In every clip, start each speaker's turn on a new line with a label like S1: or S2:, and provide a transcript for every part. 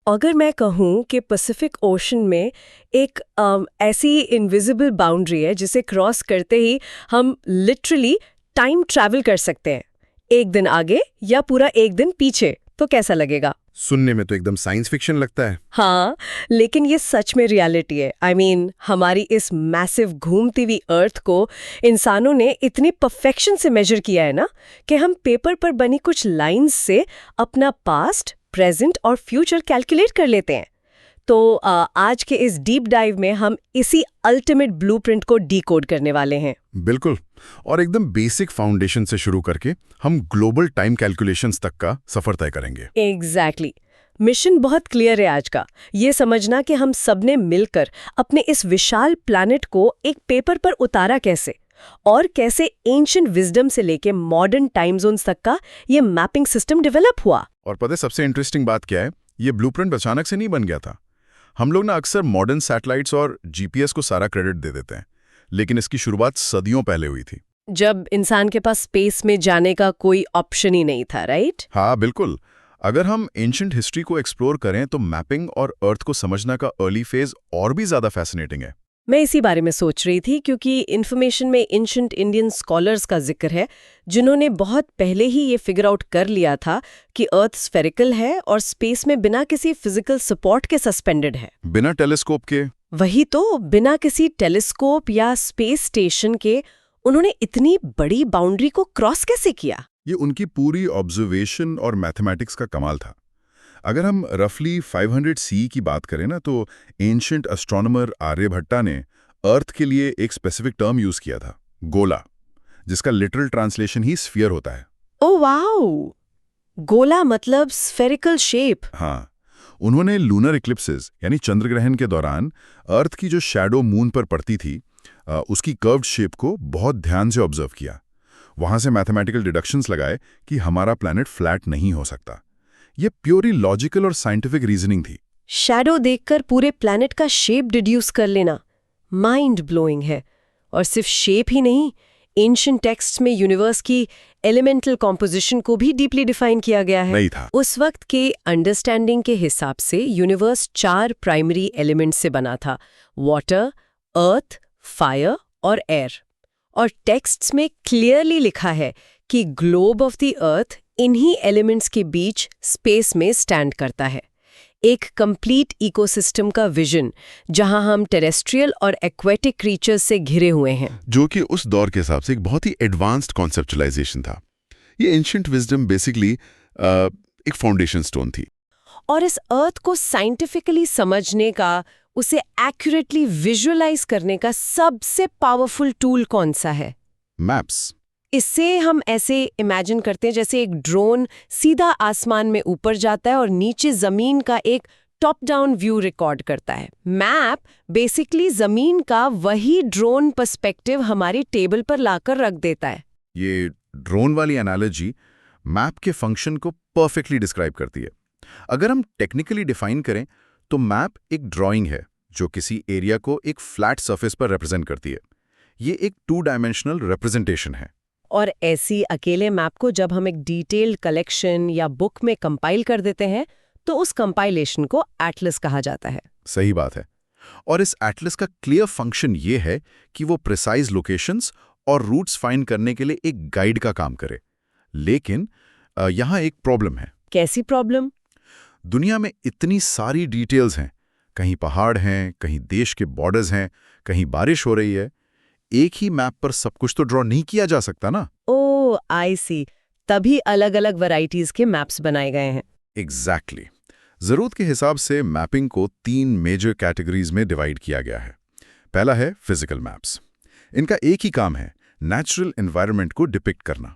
S1: अगर मैं कहूँ कि पैसिफिक ओशन में एक ऐसी इनविजिबल बाउंड्री है जिसे क्रॉस करते ही हम लिटरली टाइम ट्रैवल कर सकते हैं, एक दिन आगे या पूरा एक दिन पीछे, तो कैसा लगेगा?
S2: सुनने में तो एकदम साइंस फिक्शन लगता है।
S1: हाँ, लेकिन ये सच में रियलिटी है। I mean, हमारी इस मैसिव घूमती हुई अर्थ को इंसानों ने इतनी परफेक्शन से मेजर किया है ना कि हम पेपर पर बनी कुछ लाइंस से अपना पास्ट, प्रेजेंट और फ्यूचर कैलकुलेट कर लेते हैं। तो आज के इस डीप डाइव में हम इसी अल्टीमेट ब्लूप्रिंट को डीकोड करने वाले हैं।
S2: बिल्कुल, और एकदम बेसिक फाउंडेशन से शुरू करके हम ग्लोबल टाइम कैलकुलेशंस तक का सफर तय करेंगे।
S1: एग्जैक्टली। मिशन बहुत क्लियर है आज का, ये समझना कि हम सबने मिलकर अपने इस विशाल प्लैनेट को एक पेपर पर उतारा कैसे, और कैसे एंशिएंट विजडम से लेके मॉडर्न टाइम जोन्स तक का ये मैपिंग सिस्टम डेवलप हुआ।
S2: और पता है सबसे इंटरेस्टिंग बात क्या है? ये ब्लूप्रिंट अचानक से नहीं बन गया था। हम लोग ना अक्सर मॉडर्न सैटेलाइट्स और जीपीएस को सारा क्रेडिट दे देते हैं, लेकिन इसकी शुरुआत सदियों पहले हुई थी,
S1: जब इंसान के पास स्पेस में जाने का कोई ऑप्शन ही नहीं था, राइट?
S2: हाँ बिल्कुल। अगर हम एंशिएंट हिस्ट्री को एक्सप्लोर करें तो मैपिंग और अर्थ को समझना का अर्ली फेज और भी ज्यादा फैसिनेटिंग है।
S1: मैं इसी बारे में सोच रही थी क्योंकि इन्फॉर्मेशन में एंशिएंट इंडियन स्कॉलर्स का जिक्र है जिन्होंने बहुत पहले ही ये फिगर आउट कर लिया था कि अर्थ स्फेरिकल है और स्पेस में बिना किसी फिजिकल सपोर्ट के सस्पेंडेड है।
S2: बिना टेलीस्कोप के।
S1: वही तो, बिना किसी टेलीस्कोप या स्पेस स्टेशन के उन्होंने इतनी बड़ी बाउंड्री को क्रॉस कैसे किया?
S2: ये उनकी पूरी ऑब्जर्वेशन और मैथमेटिक्स का कमाल था। अगर हम रफली 500 सी की बात करें ना, तो एंशिएंट एस्ट्रोनॉमर आर्यभट्टा ने अर्थ के लिए एक स्पेसिफिक टर्म यूज किया था, गोला, जिसका लिटरल ट्रांसलेशन ही स्फीयर होता है।
S1: ओह वाओ, गोला मतलब स्फेरिकल शेप।
S2: हाँ, उन्होंने लूनर इक्लिप्सेस यानी चंद्रग्रहण के दौरान अर्थ की जो शैडो मून पर पड़ती थी उसकी कर्व्ड शेप को बहुत ध्यान से ऑब्जर्व किया। वहां से मैथमेटिकल डिडक्शंस लगाए कि हमारा प्लैनेट फ्लैट नहीं हो सकता। ये प्योरली लॉजिकल और साइंटिफिक रीजनिंग थी।
S1: शैडो देखकर पूरे प्लैनेट का शेप डिड्यूस कर लेना माइंड ब्लोइंग है। और सिर्फ शेप ही नहीं, एंशिएंट टेक्स्ट्स में यूनिवर्स की एलिमेंटल कॉम्पोजिशन को भी डीपली डिफाइन किया गया है।
S2: नहीं था।
S1: उस वक्त के अंडरस्टैंडिंग के हिसाब से यूनिवर्स 4 प्राइमरी एलिमेंट्स से बना था, वाटर, अर्थ, फायर और एयर। और टेक्स्ट्स में क्लियरली लिखा है कि ग्लोब ऑफ द अर्थ इन्हीं एलिमेंट्स के बीच स्पेस में स्टैंड करता है। एक कंप्लीट इकोसिस्टम का विजन जहां हम टेरेस्ट्रियल और एक्वेटिक क्रीचर्स से घिरे हुए हैं,
S2: जो कि उस दौर के हिसाब से एक बहुत ही एडवांस्ड कॉन्सेप्चुलाइजेशन था। ये एंशिएंट विजडम बेसिकली एक फाउंडेशन स्टोन थी।
S1: और इस अर्थ को साइंटिफिकली समझने का, उसे एक्यूरेटली विजुअलाइज करने का सबसे पावरफुल टूल कौन सा है?
S2: मैप्स।
S1: इससे हम ऐसे इमेजिन करते हैं जैसे एक ड्रोन सीधा आसमान में ऊपर जाता है और नीचे जमीन का एक टॉप डाउन व्यू रिकॉर्ड करता है। मैप बेसिकली जमीन का वही ड्रोन पर्सपेक्टिव हमारी टेबल पर लाकर रख देता है।
S2: ये ड्रोन वाली एनालॉजी मैप के फंक्शन को परफेक्टली डिस्क्राइब करती है। अगर हम टेक्निकली डिफाइन करें तो मैप एक ड्राइंग है जो किसी एरिया को एक फ्लैट सरफेस पर रिप्रेजेंट करती है। ये एक 2 डायमेंशनल रिप्रेजेंटेशन है।
S1: और ऐसी अकेले मैप को जब हम एक डिटेल्ड कलेक्शन या बुक में कंपाइल कर देते हैं तो उस कंपाइलेशन को एटलस कहा जाता है।
S2: सही बात है। और इस एटलस का क्लियर फंक्शन ये है कि वो प्रिसाइज लोकेशंस और रूट्स फाइंड करने के लिए एक गाइड का काम करे। लेकिन यहाँ एक प्रॉब्लम है।
S1: कैसी प्रॉब्लम?
S2: दुनिया में इतनी सारी डिटेल्स हैं, कहीं पहाड़ हैं, कहीं देश के बॉर्डर्स हैं, कहीं बारिश हो रही है। एक ही मैप पर सब कुछ तो ड्रॉ नहीं किया जा सकता ना।
S1: ओह आई सी, तभी अलग-अलग वैरायटीज के मैप्स बनाए गए हैं।
S2: एग्जैक्टली। जरूरत के हिसाब से मैपिंग को 3 मेजर कैटेगरीज में डिवाइड किया गया है। पहला है फिजिकल मैप्स। इनका एक ही काम है, नेचुरल एनवायरनमेंट को डिपिक्ट करना।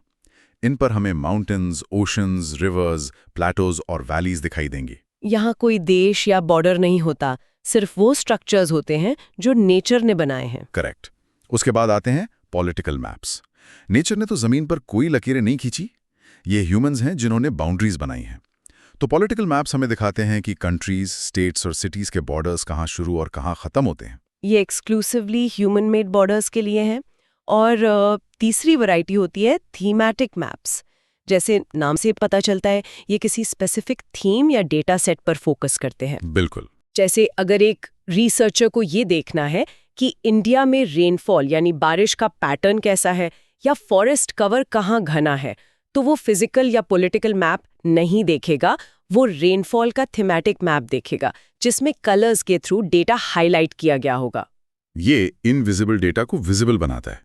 S2: इन पर हमें माउंटेन्स, ओशंस, रिवर्स, प्लेटोज और वैलीज दिखाई देंगी।
S1: यहाँ कोई देश या बॉर्डर नहीं होता, सिर्फ वो स्ट्रक्चर्स होते हैं जो नेचर ने बनाए हैं।
S2: करेक्ट। उसके बाद आते हैं पॉलिटिकल मैप्स। नेचर ने तो जमीन पर कोई लकीरें नहीं खींची, ये ह्यूमंस हैं जिन्होंने बाउंड्रीज बनाई हैं। तो पॉलिटिकल मैप्स हमें दिखाते हैं कि कंट्रीज, स्टेट्स और सिटीज के बॉर्डर्स कहाँ शुरू और कहाँ खत्म होते हैं।
S1: ये एक्सक्लूसिवली ह्यूमन मेड बॉर्डर्स के लिए हैं। और तीसरी वैरायटी होती है थीमैटिक मैप्स, जैसे नाम से पता चलता है ये किसी स्पेसिफिक थीम या डेटा सेट पर फोकस करते हैं।
S2: बिल्कुल।
S1: जैसे अगर एक रिसर्चर को ये देखना है कि इंडिया में रेनफॉल यानी बारिश का पैटर्न कैसा है या फॉरेस्ट कवर कहाँ घना है, तो वो फिजिकल या पॉलिटिकल मैप नहीं देखेगा, वो रेनफॉल का थीमेटिक मैप देखेगा जिसमें कलर्स के थ्रू डेटा हाईलाइट किया गया होगा।
S2: ये इनविजिबल डेटा को विजिबल बनाता है।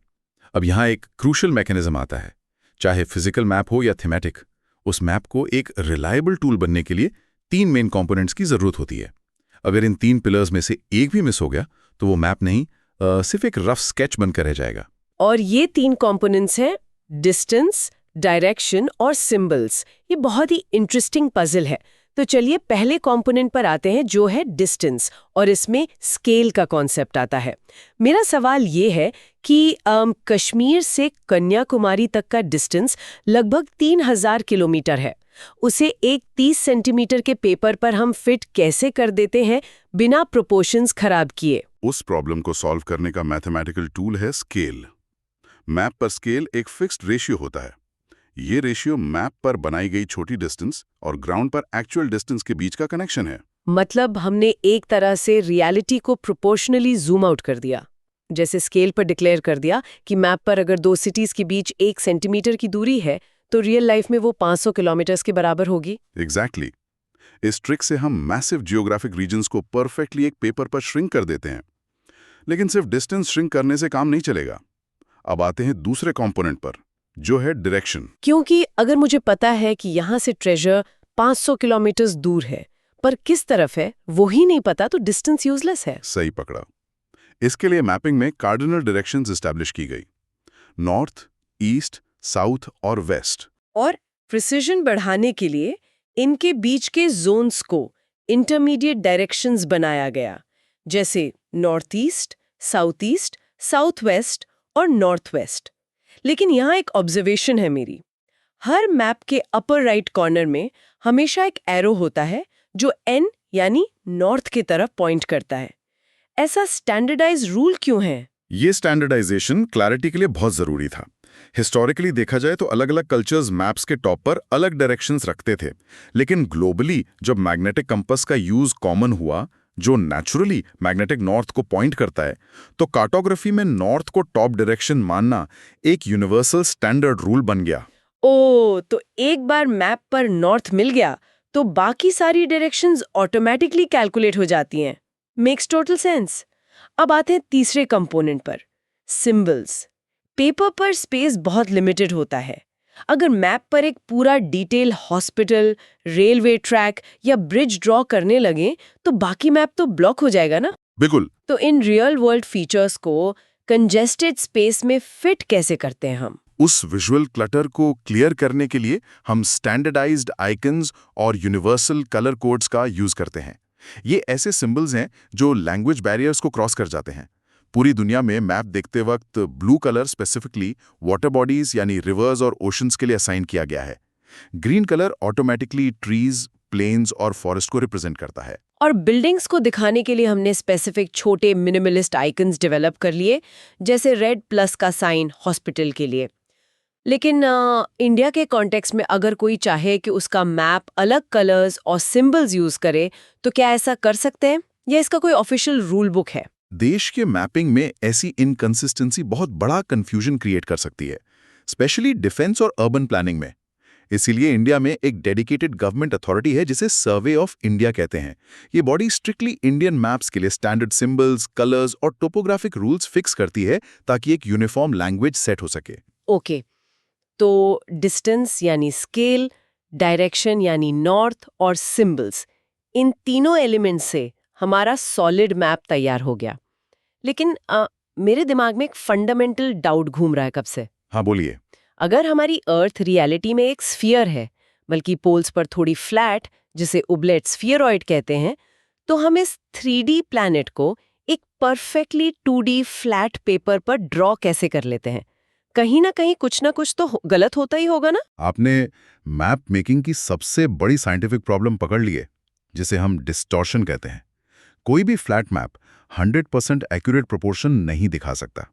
S2: अब यहाँ एक क्रूशल मैकेनिज्म आता है। चाहे फिजिकल मैप हो या थीमेटिक, उस मैप को एक रिलायबल टूल बनने के लिए 3 मेन कंपोनेंट्स की जरूरत होती है। अगर इन 3 पिलर्स में से एक भी मिस हो गया तो वो मैप नहीं, सिर्फ एक रफ स्केच बनकर रह जाएगा।
S1: और ये 3 कंपोनेंट्स हैं डिस्टेंस, डायरेक्शन और सिंबल्स। ये बहुत ही इंटरेस्टिंग पजल है। तो चलिए पहले कंपोनेंट पर आते हैं जो है डिस्टेंस, और इसमें स्केल का कॉन्सेप्ट आता है। मेरा सवाल ये है कि कश्मीर से कन्याकुमारी तक का डिस्टेंस लगभग 3000 किलोमीटर है। उसे एक 30 सेंटीमीटर के पेपर पर हम फिट कैसे कर देते हैं बिना प्रोपोर्शंस खराब किए?
S2: उस प्रॉब्लम को सॉल्व करने का मैथमेटिकल टूल है स्केल। मैप पर स्केल एक फिक्स्ड रेशियो होता है। ये रेशियो मैप पर बनाई गई छोटी डिस्टेंस और ग्राउंड पर एक्चुअल डिस्टेंस के बीच का कनेक्शन है।
S1: मतलब हमने एक तरह से रियलिटी को प्रोपोर्शनली जूम आउट कर दिया। जैसे स्केल पर डिक्लेयर कर दिया कि मैप पर अगर 2 सिटीज के बीच 1 सेंटीमीटर की दूरी है तो रियल लाइफ में वो 500 किलोमीटर के बराबर होगी।
S2: एग्जैक्टली। इस ट्रिक से हम मैसिव जियोग्राफिक रीजन्स को परफेक्टली एक पेपर पर श्रिंक कर देते हैं। लेकिन सिर्फ डिस्टेंस श्रिंक करने से काम नहीं चलेगा। अब आते हैं दूसरे कंपोनेंट पर, जो है डायरेक्शन।
S1: क्योंकि अगर मुझे पता है कि यहाँ से ट्रेजर 500 किलोमीटर दूर है, पर किस तरफ है वो ही नहीं पता, तो डिस्टेंस यूजलेस है।
S2: सही पकड़ा। इसके लिए मैपिंग में कार्डिनल डायरेक्शंस एस्टैब्लिश की गई, नॉर्थ, ईस्ट, साउथ और वेस्ट।
S1: और प्रिसिजन बढ़ाने के लिए इनके बीच के जोन्स को इंटरमीडिएट डायरेक्शंस बनाया गया, जैसे नॉर्थ ईस्ट, साउथ वेस्ट और नॉर्थ वेस्ट। लेकिन यहाँ एक ऑब्जर्वेशन है मेरी। हर मैप के अपर राइट कॉर्नर में हमेशा एक एरो होता है जो एन यानी नॉर्थ की तरफ पॉइंट करता है। ऐसा स्टैंडर्डाइज रूल क्यों है?
S2: ये स्टैंडर्डाइजेशन क्लैरिटी के लिए बहुत जरूरी था। हिस्टोरिकली देखा जाए तो अलग अलग कल्चर्स मैप्स के टॉप पर अलग डायरेक्शंस रखते थे, लेकिन ग्लोबली जब मैग्नेटिक कंपास का यूज कॉमन हुआ, जो नेचुरली मैग्नेटिक नॉर्थ को पॉइंट करता है, तो कार्टोग्राफी में नॉर्थ को टॉप डायरेक्शन मानना एक यूनिवर्सल स्टैंडर्ड रूल बन गया।
S1: ओ, तो एक बार मैप पर नॉर्थ मिल गया तो बाकी सारी डायरेक्शंस ऑटोमेटिकली कैलकुलेट हो जाती हैं। Makes total sense. अब आते हैं तीसरे कंपोनेंट पर, सिंबल्स। पेपर पर स्पेस बहुत लिमिटेड होता है। अगर मैप पर एक पूरा डिटेल हॉस्पिटल, रेलवे ट्रैक या ब्रिज ड्रॉ करने लगे तो बाकी मैप तो ब्लॉक हो जाएगा ना।
S2: बिल्कुल।
S1: तो इन रियल वर्ल्ड फीचर्स को कंजेस्टेड स्पेस में फिट कैसे करते हैं हम?
S2: उस विजुअल क्लटर को क्लियर करने के लिए हम स्टैंडर्डाइज्ड आइकन्स और यूनिवर्सल कलर कोड्स का यूज करते हैं। ये ऐसे सिंबल्स हैं जो लैंग्वेज बैरियर्स को क्रॉस कर जाते हैं। पूरी दुनिया में मैप देखते वक्त blue colour specifically water bodies यानी रिवर्स और ओशंस के लिए असाइन किया गया है। Green colour automatically trees, plains और फॉरेस्ट को रिप्रेजेंट करता है।
S1: और बिल्डिंग्स को दिखाने के लिए हमने स्पेसिफिक छोटे मिनिमलिस्ट आइकन्स डेवलप कर लिए, जैसे रेड प्लस का साइन हॉस्पिटल के लिए। लेकिन इंडिया के कॉन्टेक्स्ट में अगर कोई चाहे कि उसका मैप अलग कलर्स और सिंबल्स यूज करे, तो क्या ऐसा कर सकते हैं या इसका कोई ऑफिशियल रूल बुक है?
S2: देश के मैपिंग में ऐसी इनकंसिस्टेंसी बहुत बड़ा कंफ्यूजन क्रिएट कर सकती है, स्पेशली डिफेंस और अर्बन प्लानिंग में। इसीलिए इंडिया में एक डेडिकेटेड गवर्नमेंट अथॉरिटी है जिसे सर्वे ऑफ इंडिया कहते हैं। ये बॉडी स्ट्रिक्टली इंडियन मैप्स के लिए स्टैंडर्ड सिंबल्स, कलर्स और टोपोग्राफिक रूल्स फिक्स करती है ताकि एक यूनिफॉर्म लैंग्वेज सेट हो सके।
S1: ओके, तो डिस्टेंस यानी स्केल, डायरेक्शन यानी नॉर्थ और सिंबल्स, इन तीनों एलिमेंट्स से हमारा सॉलिड मैप तैयार हो गया। लेकिन मेरे दिमाग में एक फंडामेंटल डाउट घूम रहा है कब से।
S2: हाँ बोलिए।
S1: अगर हमारी अर्थ रियलिटी में एक स्फीयर है, बल्कि पोल्स पर थोड़ी फ्लैट, जिसे उबलेट स्फीयरॉइड कहते हैं, तो हम इस 3D प्लैनेट को एक परफेक्टली 2D फ्लैट पेपर पर ड्रॉ कैसे कर लेते हैं? कहीं ना कहीं कुछ ना कुछ तो गलत होता ही होगा ना।
S2: आपने मैप मेकिंग की सबसे बड़ी साइंटिफिक प्रॉब्लम पकड़ ली है, जिसे हम डिस्टॉर्शन कहते हैं। कोई भी फ्लैट मैप 100% एक्यूरेट प्रोपोर्शन नहीं दिखा सकता।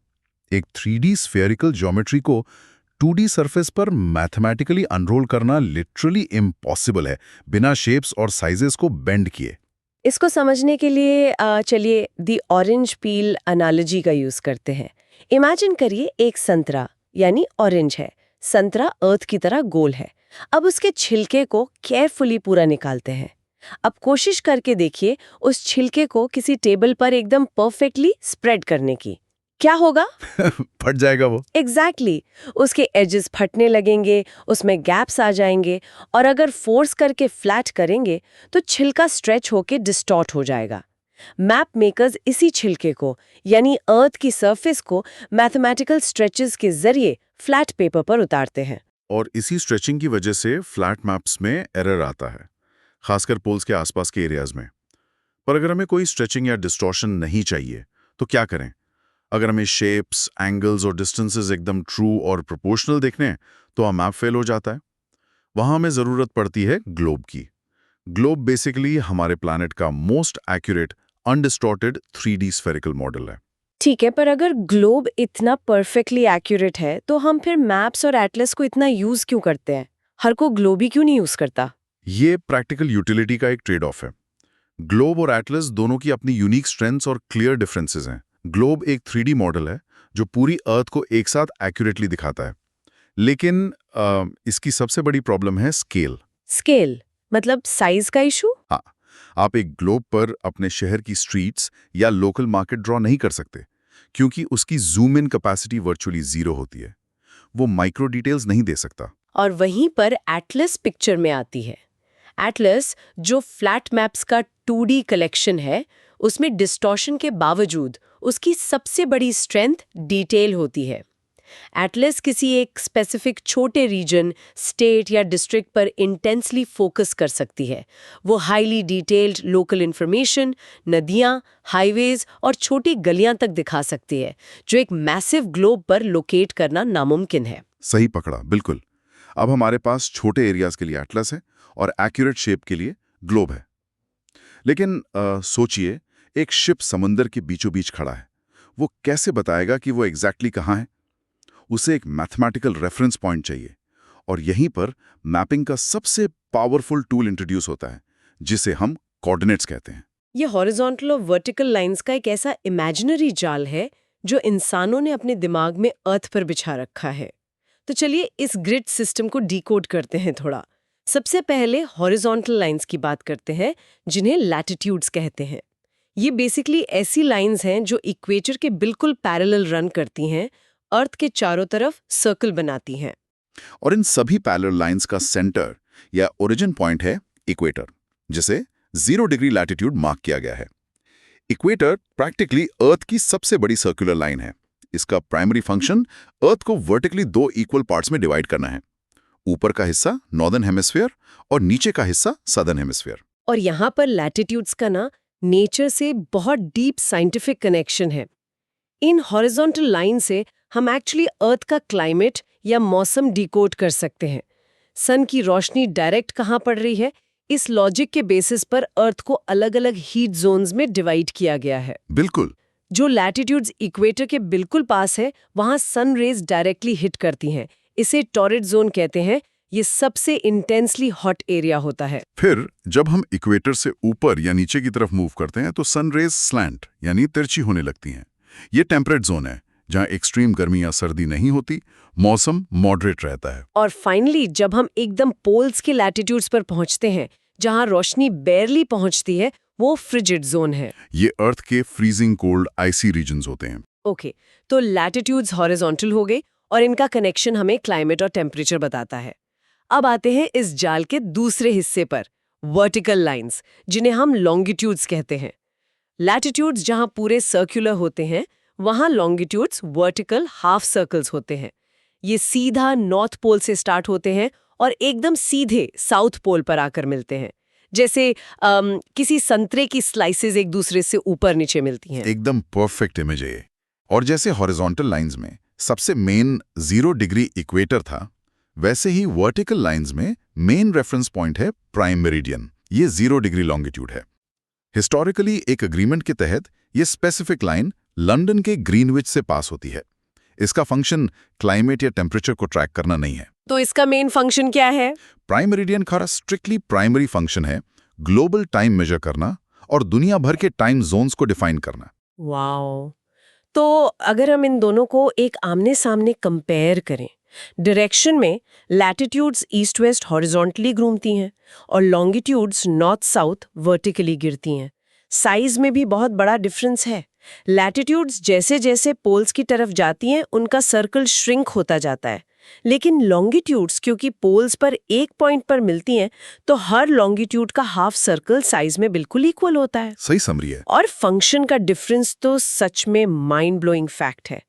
S2: एक 3D स्फेरिकल ज्योमेट्री को 2D सरफेस पर मैथमेटिकली अनरोल करना लिटरली इम्पॉसिबल है, बिना शेप्स और साइजेस को बेंड किए।
S1: इसको समझने के लिए चलिए दी ऑरेंज पील एनालॉजी का यूज करते हैं। इमेजिन करिए एक संतरा यानी ऑरेंज है। संतरा अर्थ की तरह गोल है। अब उसके छिलके को केयरफुली पूरा निकालते हैं। अब कोशिश करके देखिए उस छिलके को किसी टेबल पर एकदम परफेक्टली स्प्रेड करने की। क्या होगा?
S2: फट जाएगा वो।
S1: एग्जैक्टली उसके एजेस फटने लगेंगे, उसमें गैप्स आ जाएंगे और अगर फोर्स करके फ्लैट करेंगे तो छिलका स्ट्रेच होके डिस्टॉर्ट हो जाएगा। मैप मेकर्स इसी छिलके को यानी अर्थ की सरफेस को मैथमेटिकल स्ट्रेचेस के जरिए फ्लैट पेपर पर उतारते हैं।
S2: और इसी स्ट्रेचिंग की वजह से फ्लैट मैप्स में एरर आता है, खासकर पोल्स के आसपास के एरियाज में। पर अगर हमें कोई स्ट्रेचिंग या डिस्टॉर्शन नहीं चाहिए तो क्या करें? अगर हमें शेप्स, एंगल्स और डिस्टेंसेस एकदम ट्रू और प्रोपोर्शनल देखने हैं तो हम मैप फेल हो जाता है। वहां हमें जरूरत पड़ती है ग्लोब की। ग्लोब बेसिकली हमारे प्लैनेट का most accurate undistorted 3D spherical model है।
S1: ठीक है, पर अगर ग्लोब इतना परफेक्टली एक्यूरेट है तो हम फिर मैप्स और एटलस को इतना यूज क्यों करते हैं? हर कोई ग्लोब ही क्यों नहीं यूज करता?
S2: ये प्रैक्टिकल यूटिलिटी का एक ट्रेड ऑफ है। ग्लोब और एटलस दोनों की अपनी यूनिक स्ट्रेंथ्स और क्लियर डिफरेंसेस हैं। ग्लोब एक 3D मॉडल है जो पूरी अर्थ को एक साथ एक्यूरेटली दिखाता है, लेकिन इसकी सबसे बड़ी प्रॉब्लम है स्केल।
S1: स्केल मतलब साइज का इशू?
S2: हाँ, आप एक ग्लोब पर अपने शहर की स्ट्रीट्स या लोकल मार्केट ड्रॉ नहीं कर सकते, क्योंकि उसकी जूम इन कैपेसिटी वर्चुअली 0 होती है। वो माइक्रो डिटेल्स नहीं दे सकता।
S1: और वहीं पर एटलस पिक्चर में आती है। एटलस जो फ्लैट मैप्स का 2D कलेक्शन है, उसमें डिस्टॉर्शन के बावजूद उसकी सबसे बड़ी स्ट्रेंथ डिटेल होती है। एटलस किसी एक स्पेसिफिक छोटे रीजन, स्टेट या डिस्ट्रिक्ट पर इंटेंसली फोकस कर सकती है। वो हाईली डिटेल्ड लोकल इंफॉर्मेशन, नदियां, हाईवेज और छोटी गलियां तक दिखा सकती है, जो एक मैसिव ग्लोब पर लोकेट करना नामुमकिन है।
S2: सही पकड़ा, बिल्कुल। अब हमारे पास छोटे एरियाज के लिए एटलस है और एक्यूरेट शेप के लिए ग्लोब है। लेकिन सोचिए, एक शिप समुंदर के बीचों बीच खड़ा है। वो कैसे बताएगा कि वो एग्जैक्टली कहाँ है? उसे एक मैथमेटिकल रेफरेंस पॉइंट चाहिए, और यहीं पर मैपिंग का सबसे पावरफुल टूल इंट्रोड्यूस होता है, जिसे हम कोऑर्डिनेट्स कहते हैं।
S1: ये हॉरिजॉन्टल और वर्टिकल लाइंस का एक ऐसा इमेजिनरी जाल है जो इंसानों ने अपने दिमाग में अर्थ पर बिछा रखा है। तो चलिए इस ग्रिड सिस्टम को डिकोड करते हैं थोड़ा। सबसे पहले हॉरिजॉन्टल लाइंस की बात करते हैं, जिन्हें लैटिट्यूड्स कहते हैं। ये बेसिकली ऐसी लाइंस हैं जो इक्वेटर के बिल्कुल पैरेलल रन करती हैं, अर्थ के चारों तरफ सर्कल बनाती हैं।
S2: और इन सभी पैरेलल लाइंस का सेंटर या ओरिजिन पॉइंट है इक्वेटर, जिसे 0 डिग्री लैटिट्यूड मार्क किया गया है। इक्वेटर प्रैक्टिकली अर्थ की सबसे बड़ी सर्कुलर लाइन है। इसका प्राइमरी फंक्शन अर्थ को वर्टिकली 2 इक्वल पार्ट्स में डिवाइड करना है। ऊपर का हिस्सा नॉर्दर्न हेमिस्फीयर और नीचे का हिस्सा सदर्न हेमिस्फीयर।
S1: और यहाँ पर लैटिट्यूड्स का ना नेचर से बहुत डीप साइंटिफिक कनेक्शन है। इन हॉरिजॉन्टल लाइन से हम एक्चुअली अर्थ का क्लाइमेट या मौसम डिकोड कर सकते हैं। सन की रोशनी डायरेक्ट कहाँ पड़ रही है, इस लॉजिक के बेसिस पर अर्थ को अलग अलग हीट जोन्स में डिवाइड किया गया है।
S2: बिल्कुल।
S1: जो लैटिट्यूड्स इक्वेटर के बिल्कुल पास है, वहां सन रेज डायरेक्टली हिट करती हैं। इसे टॉरिड जोन कहते हैं। ये सबसे इंटेंसली हॉट एरिया होता है।
S2: फिर जब हम इक्वेटर से ऊपर या नीचे की तरफ मूव करते हैं तो सन रेज स्लैंट यानी तिरछी होने लगती हैं। ये टेम्परेट जोन है, जहां एक्सट्रीम गर्मी या सर्दी नहीं होती, मौसम मॉडरेट रहता है।
S1: और फाइनली जब हम एकदम पोल्स के लैटिट्यूड्स पर पहुंचते हैं, जहां रोशनी बेयरली पहुंचती है, वो फ्रिजिड जोन है।
S2: ये अर्थ के फ्रीजिंग कोल्ड आइसी रीजन्स होते हैं।
S1: ओके, तो लैटिट्यूड्स हॉरिजॉन्टल हो गए और इनका कनेक्शन हमें क्लाइमेट और टेम्परेचर बताता है। अब आते हैं इस जाल के दूसरे हिस्से पर, वर्टिकल लाइंस, जिन्हें हम लॉन्गिट्यूड्स कहते हैं। लैटिट्यूड्स जहां पूरे सर्कुलर होते हैं, वहां लॉन्गिट्यूड्स वर्टिकल हाफ सर्कल्स होते हैं। ये सीधा नॉर्थ पोल से स्टार्ट होते हैं और एकदम सीधे साउथ पोल पर आकर मिलते हैं, जैसे किसी संतरे की स्लाइसेस एक दूसरे से ऊपर नीचे मिलती हैं।
S2: एकदम परफेक्ट इमेज है। और जैसे हॉरिजॉन्टल लाइंस में सबसे मेन 0 डिग्री इक्वेटर था, वैसे ही वर्टिकल लाइंस में मेन रेफरेंस पॉइंट है प्राइम मेरिडियन। ये 0 डिग्री लॉन्गिट्यूड है। हिस्टोरिकली एक अग्रीमेंट के तहत ये स्पेसिफिक लाइन लंदन के ग्रीनविच से पास होती है। इसका फंक्शन क्लाइमेट या टेम्परेचर को ट्रैक करना नहीं है।
S1: तो इसका मेन फंक्शन क्या है?
S2: प्राइम मेरिडियन का स्ट्रिक्टली प्राइमरी फंक्शन है ग्लोबल टाइम मेजर करना और दुनिया भर के टाइम जोन्स को डिफाइन करना।
S1: वाओ! तो अगर हम इन दोनों को एक आमने सामने कंपेयर करें, डायरेक्शन में लैटिट्यूड्स ईस्ट वेस्ट हॉरिजॉन्टली घूमती हैं और लॉन्गिट्यूड्स नॉर्थ साउथ वर्टिकली गिरती हैं। साइज में भी बहुत बड़ा डिफरेंस है। लैटिट्यूड्स जैसे जैसे पोल्स की तरफ जाती हैं उनका सर्कल श्रिंक होता जाता है, लेकिन लॉन्गिट्यूड्स क्योंकि पोल्स पर एक पॉइंट पर मिलती हैं तो हर लॉन्गिट्यूड का हाफ सर्कल साइज में बिल्कुल इक्वल होता है।
S2: सही समरी है।
S1: और फंक्शन का डिफरेंस तो सच में माइंड ब्लोइंग फैक्ट है।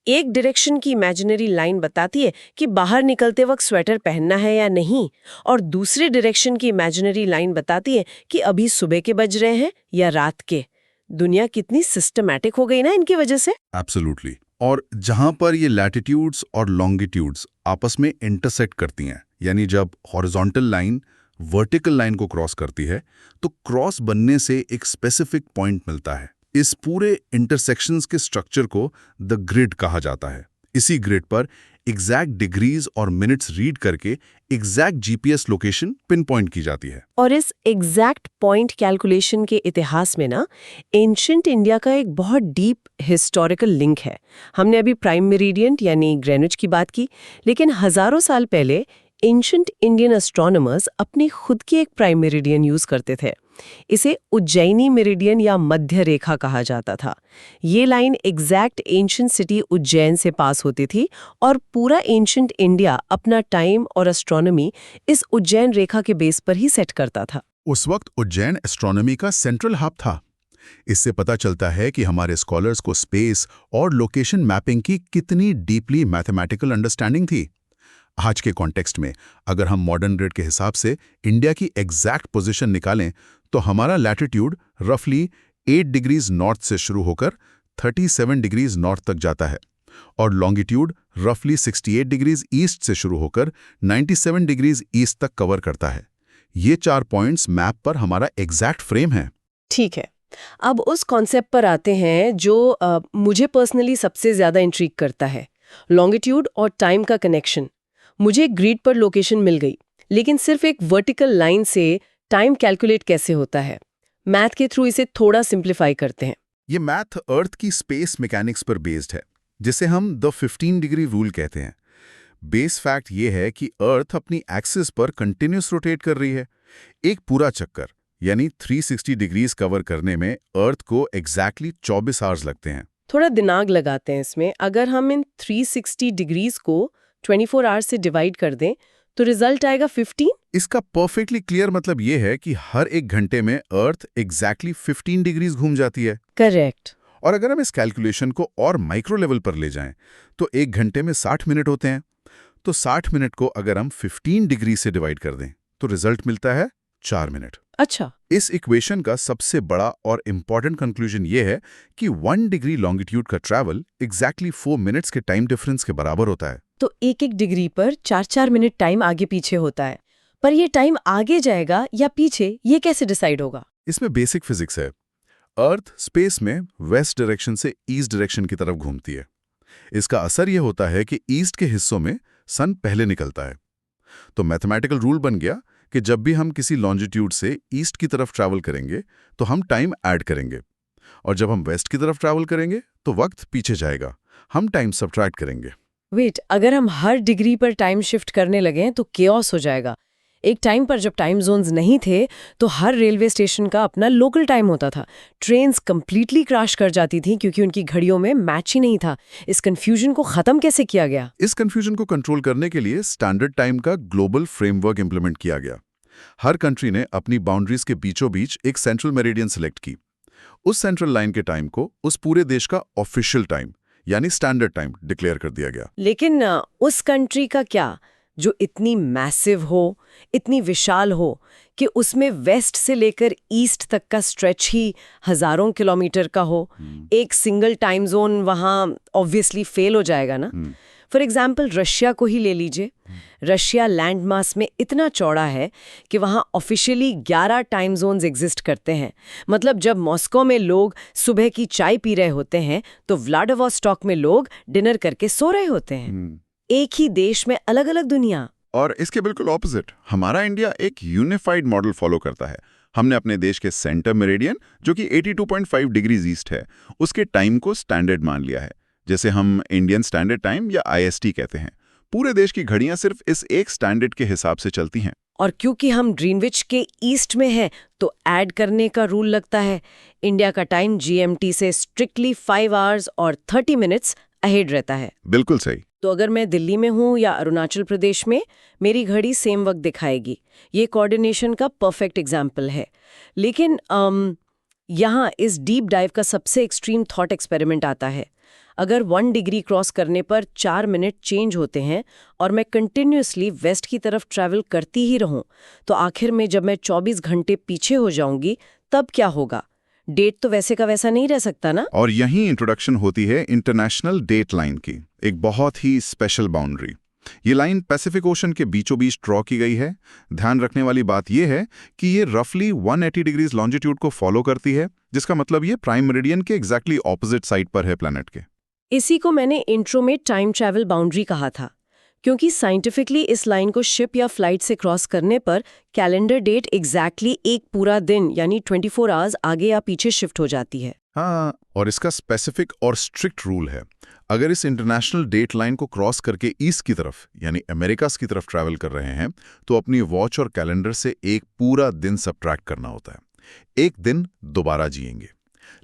S1: एक डायरेक्शन की इमेजिनरी लाइन बताती है कि बाहर निकलते वक्त स्वेटर पहनना है या नहीं, और दूसरी डायरेक्शन की इमेजिनरी लाइन बताती है कि अभी सुबह के बज रहे हैं या रात के। दुनिया कितनी सिस्टमैटिक हो गई ना इनकी वजह से।
S2: एब्सोल्युटली। और जहां पर ये लैटिट्यूड्स और लॉन्गिट्यूड्स आपस में इंटरसेक्ट करती हैं, यानी जब हॉरिजॉन्टल लाइन वर्टिकल लाइन को क्रॉस करती है, तो क्रॉस बनने से एक स्पेसिफिक पॉइंट मिलता है। इस पूरे इंटरसेक्शंस के स्ट्रक्चर को द ग्रिड कहा जाता है। इसी ग्रिड पर एग्जैक्ट डिग्रीज और मिनट्स रीड करके exact GPS location pin point की जाती है।
S1: और इस एग्जैक्ट पॉइंट कैलकुलेशन के इतिहास में ना एंशिएंट इंडिया का एक बहुत डीप हिस्टोरिकल लिंक है। हमने अभी प्राइम मेरिडियन यानी ग्रेनिच की बात की, लेकिन हजारों साल पहले एंशिएंट इंडियन एस्ट्रोनॉमर्स अपनी खुद की एक प्राइम मेरिडियन यूज करते थे। इसे उज्जैनी मेरिडियन या मध्य रेखा कहा जाता था। ये line exact ancient city Ujjain से पास होती थी और पूरा एंशिएंट इंडिया अपना टाइम और एस्ट्रोनॉमी इस उज्जैन रेखा के बेस पर ही सेट करता था।
S2: उस वक्त उज्जैन एस्ट्रोनॉमी का सेंट्रल हब था। इससे पता चलता है कि हमारे स्कॉलर्स को स्पेस और लोकेशन मैपिंग की कितनी डीपली मैथमेटिकल अंडरस्टैंडिंग थी। आज के कॉन्टेक्स्ट में अगर हम मॉडर्न ग्रिड के हिसाब से इंडिया की एग्जैक्ट पोजीशन निकालें तो हमारा लैटिट्यूड रफली 8 डिग्रीज नॉर्थ से शुरू होकर 37 डिग्रीज नॉर्थ तक जाता है और लॉन्गिट्यूड रफली 68 डिग्रीज ईस्ट से शुरू होकर 97 डिग्रीज ईस्ट तक कवर करता है। ये 4 पॉइंट्स मैप पर हमारा एग्जैक्ट फ्रेम है।
S1: ठीक है, अब उस कॉन्सेप्ट पर आते हैं जो मुझे पर्सनली सबसे ज्यादा इंट्रीग करता है, लॉन्गिट्यूड और टाइम का कनेक्शन। मुझे ग्रिड पर लोकेशन मिल गई, लेकिन सिर्फ एक वर्टिकल लाइन से टाइम कैलकुलेट कैसे होता है? मैथ के थ्रू इसे थोड़ा सिंप्लीफाई करते हैं।
S2: ये मैथ अर्थ की स्पेस मैकेनिक्स पर बेस्ड है, जिसे हम द 15 डिग्री रूल कहते हैं। बेस फैक्ट ये है कि अर्थ अपनी एक्सिस पर कंटिन्यूस रोटेट कर रही है। एक पूरा चक्कर यानी 360 डिग्रीज कवर करने में अर्थ को एग्जैक्टली 24 आवर्स लगते हैं।
S1: थोड़ा दिमाग लगाते हैं इसमें। अगर हम इन 360 डिग्रीज को 24 आवर्स से डिवाइड कर दें तो रिजल्ट आएगा 15।
S2: इसका परफेक्टली क्लियर मतलब ये है कि हर एक घंटे में अर्थ एग्जैक्टली 15 डिग्रीज घूम जाती है।
S1: करेक्ट।
S2: और अगर हम इस कैलकुलेशन को और माइक्रो लेवल पर ले जाएं तो एक घंटे में 60 मिनट होते हैं। तो 60 मिनट को अगर हम 15 डिग्री से डिवाइड कर दें तो रिजल्ट मिलता है 4 मिनट।
S1: अच्छा,
S2: इस इक्वेशन का सबसे बड़ा और इंपॉर्टेंट कंक्लूजन ये है कि 1 डिग्री लॉन्गिट्यूड का ट्रैवल एग्जैक्टली 4 मिनट्स के टाइम डिफरेंस के बराबर होता है।
S1: तो एक एक डिग्री पर 4-4 मिनट टाइम आगे पीछे होता है। पर ये टाइम आगे जाएगा या पीछे, ये कैसे डिसाइड होगा?
S2: इसमें बेसिक फिजिक्स है। अर्थ स्पेस में वेस्ट डायरेक्शन से ईस्ट डायरेक्शन की तरफ घूमती है। इसका असर यह होता है कि ईस्ट के हिस्सों में सन पहले निकलता है। तो मैथमेटिकल रूल बन गया कि जब भी हम किसी लॉन्जिट्यूड से ईस्ट की तरफ ट्रैवल करेंगे तो हम टाइम ऐड करेंगे, और जब हम वेस्ट की तरफ ट्रैवल करेंगे तो वक्त पीछे जाएगा, हम टाइम सब्ट्रैक्ट करेंगे।
S1: वेट, अगर हम हर डिग्री पर टाइम शिफ्ट करने लगे तो केओस हो जाएगा। एक टाइम पर जब टाइम जोन्स नहीं थे तो हर रेलवे स्टेशन का अपना लोकल टाइम होता था। ट्रेन्स कंप्लीटली क्रैश कर जाती थी क्योंकि उनकी घड़ियों में मैच ही नहीं था। इस कंफ्यूजन को खत्म कैसे किया गया?
S2: इस कंफ्यूजन को कंट्रोल करने के लिए स्टैंडर्ड टाइम का ग्लोबल फ्रेमवर्क इंप्लीमेंट किया गया। हर कंट्री ने अपनी बाउंड्रीज के बीचों बीच एक सेंट्रल मेरिडियन सेलेक्ट की। उस सेंट्रल लाइन के टाइम को उस पूरे देश का ऑफिशियल टाइम यानी स्टैंडर्ड टाइम डिक्लेयर कर दिया गया।
S1: लेकिन उस कंट्री का क्या जो इतनी मैसिव हो, इतनी विशाल हो कि उसमें वेस्ट से लेकर ईस्ट तक का स्ट्रेच ही हजारों किलोमीटर का हो? एक सिंगल टाइम जोन वहाँ ऑब्वियसली फेल हो जाएगा ना। फॉर एग्जाम्पल रशिया को ही ले लीजिए। रशिया लैंड मास में इतना चौड़ा है कि वहाँ ऑफिशियली 11 टाइम जोन्स एग्जिस्ट करते हैं। मतलब जब मॉस्को में लोग सुबह की चाय पी रहे होते हैं तो व्लादिवोस्टॉक में लोग डिनर करके सो रहे होते हैं। एक ही देश में अलग अलग दुनिया।
S2: और इसके बिल्कुल ऑपोजिट हमारा इंडिया एक यूनिफाइड मॉडल फॉलो करता है। हमने अपने देश के सेंटर मेरिडियन, जो कि 82.5 डिग्रीज ईस्ट है, उसके टाइम को स्टैंडर्ड मान लिया है, जैसे हम इंडियन स्टैंडर्ड टाइम या IST कहते हैं। पूरे देश की घड़ियां सिर्फ इस एक स्टैंडर्ड के हिसाब से चलती हैं।
S1: और क्योंकि हम ग्रीनविच के ईस्ट में हैं तो ऐड करने का रूल लगता है। इंडिया का टाइम GMT से स्ट्रिक्टली 5 आवर्स और 30 मिनट्स अहेड रहता है।
S2: बिल्कुल सही।
S1: तो अगर मैं दिल्ली में हूँ या अरुणाचल प्रदेश में, मेरी घड़ी सेम वक्त दिखाएगी। ये कोऑर्डिनेशन का परफेक्ट एग्जाम्पल है। लेकिन यहाँ इस डीप डाइव का सबसे एक्सट्रीम थॉट एक्सपेरिमेंट आता है। अगर 1 डिग्री क्रॉस करने पर 4 मिनट चेंज होते हैं और मैं कंटिन्यूअसली वेस्ट की तरफ ट्रैवल करती ही रहूं, तो आखिर में जब मैं 24 घंटे पीछे हो जाऊंगी तब क्या होगा? डेट तो वैसे का वैसा नहीं रह सकता ना।
S2: और यहीं इंट्रोडक्शन होती है इंटरनेशनल डेट लाइन की, एक बहुत ही स्पेशल बाउंड्री। ये लाइन पैसिफिक ओशन के बीचों बीच ड्रॉ की गई है। ध्यान रखने वाली बात यह है कि ये रफली 180 डिग्रीज लॉन्जिट्यूड को फॉलो करती है, जिसका मतलब ये प्राइम मेरिडियन के एग्जैक्टली ऑपोजिट साइड पर है प्लैनेट के।
S1: इसी को मैंने इंट्रो में टाइम ट्रैवल बाउंड्री कहा था, क्योंकि साइंटिफिकली इस लाइन को शिप या फ्लाइट से क्रॉस करने पर कैलेंडर डेट एग्जैक्टली एक पूरा दिन यानी 24 आवर्स आगे या पीछे शिफ्ट हो जाती है।
S2: हाँ, और इसका स्पेसिफिक और स्ट्रिक्ट रूल है। अगर इस इंटरनेशनल डेट लाइन को क्रॉस करके ईस्ट की तरफ यानी अमेरिकास की तरफ ट्रैवल कर रहे हैं तो अपनी वॉच और कैलेंडर से एक पूरा दिन सबट्रैक्ट करना होता है। एक दिन दोबारा जिएंगे।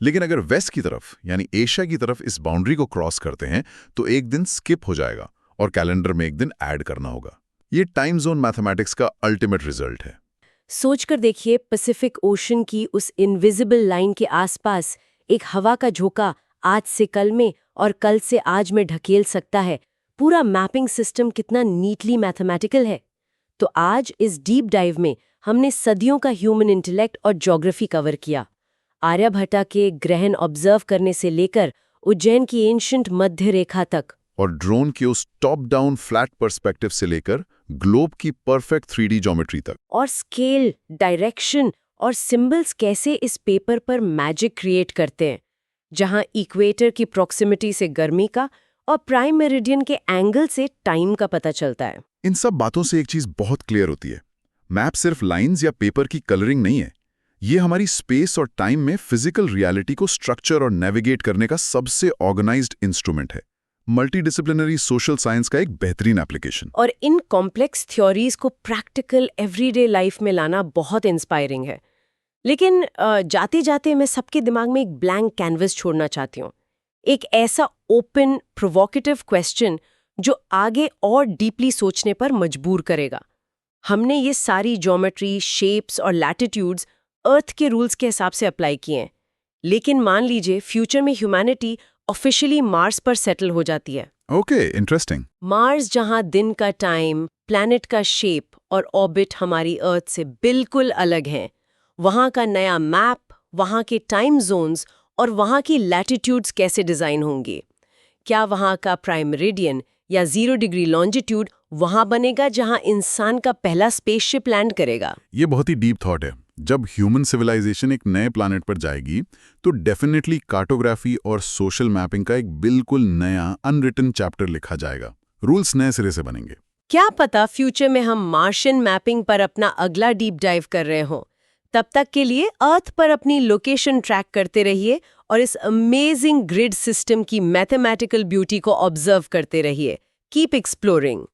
S2: लेकिन अगर वेस्ट की तरफ यानी एशिया की तरफ इस बाउंड्री को क्रॉस करते हैं तो एक दिन स्किप हो जाएगा और कैलेंडर में एक दिन ऐड करना होगा। ये टाइम जोन मैथमेटिक्स का अल्टीमेट रिजल्ट है।
S1: सोचकर देखिए, पैसिफिक ओशन की उस इनविजिबल लाइन के आसपास एक हवा का झोंका आज से कल में और कल से आज में ढकेल सकता है। पूरा मैपिंग सिस्टम कितना नीटली मैथमेटिकल है। तो आज इस डीप डाइव में हमने सदियों का ह्यूमन इंटेलेक्ट और ज्योग्राफी कवर किया। आर्यभट्टा के ग्रहण ऑब्जर्व करने से लेकर उज्जैन की एंशिएंट मध्य रेखा तक,
S2: और ड्रोन के उस टॉप डाउन फ्लैट पर्सपेक्टिव से लेकर ग्लोब की परफेक्ट 3D ज्योमेट्री तक।
S1: और स्केल, डायरेक्शन और सिंबल्स कैसे इस पेपर पर मैजिक क्रिएट करते हैं, जहां इक्वेटर की प्रॉक्सिमिटी से गर्मी का और प्राइम मेरिडियन के एंगल से टाइम का पता चलता है।
S2: इन सब बातों से एक चीज बहुत क्लियर होती है। मैप सिर्फ लाइंस या पेपर की कलरिंग नहीं है, ये हमारी स्पेस और टाइम में फिजिकल रियलिटी को स्ट्रक्चर और नेविगेट करने का सबसे ऑर्गेनाइज्ड इंस्ट्रूमेंट है। मल्टीडिसिप्लिनरी सोशल साइंस का एक बेहतरीन एप्लीकेशन।
S1: और इन कॉम्प्लेक्स थ्योरीज को प्रैक्टिकल एवरीडे लाइफ में लाना बहुत इंस्पायरिंग है। लेकिन जाते जाते मैं सबके दिमाग में एक ब्लैंक कैनवस छोड़ना चाहती हूँ। एक ऐसा ओपन प्रोवोकेटिव क्वेश्चन जो आगे और डीपली सोचने पर मजबूर करेगा। हमने ये सारी ज्योमेट्री, शेप्स और लैटिट्यूड्स अर्थ के रूल्स के हिसाब से अप्लाई किए हैं, लेकिन मान लीजिए फ्यूचर में ह्यूमैनिटी ऑफिशियली मार्स पर सेटल हो जाती है।
S2: Okay, interesting.
S1: मार्स जहां दिन का टाइम, प्लैनेट का शेप और ऑर्बिट हमारी अर्थ से बिल्कुल अलग हैं। वहां का नया मैप, वहां के टाइम जोन्स और वहां की लैटिट्यूड्स कैसे डिजाइन होंगे? क्या वहां का प्राइम मेरिडियन या 0 डिग्री लॉन्जिट्यूड वहां बनेगा जहां इंसान का पहला स्पेसशिप लैंड करेगा?
S2: ये बहुत ही डीप थॉट है। जब ह्यूमन सिविलाइजेशन एक नए प्लैनेट पर जाएगी तो डेफिनेटली कार्टोग्राफी और सोशल मैपिंग का एक बिल्कुल नया अनरिटन चैप्टर लिखा जाएगा। रूल्स नए सिरे से बनेंगे।
S1: क्या पता फ्यूचर में हम मार्शियन मैपिंग पर अपना अगला डीप डाइव कर रहे हों। तब तक के लिए अर्थ पर अपनी लोकेशन ट्रैक करते रहिए और इस अमेजिंग ग्रिड सिस्टम की मैथमेटिकल ब्यूटी को ऑब्जर्व करते रहिए। Keep exploring.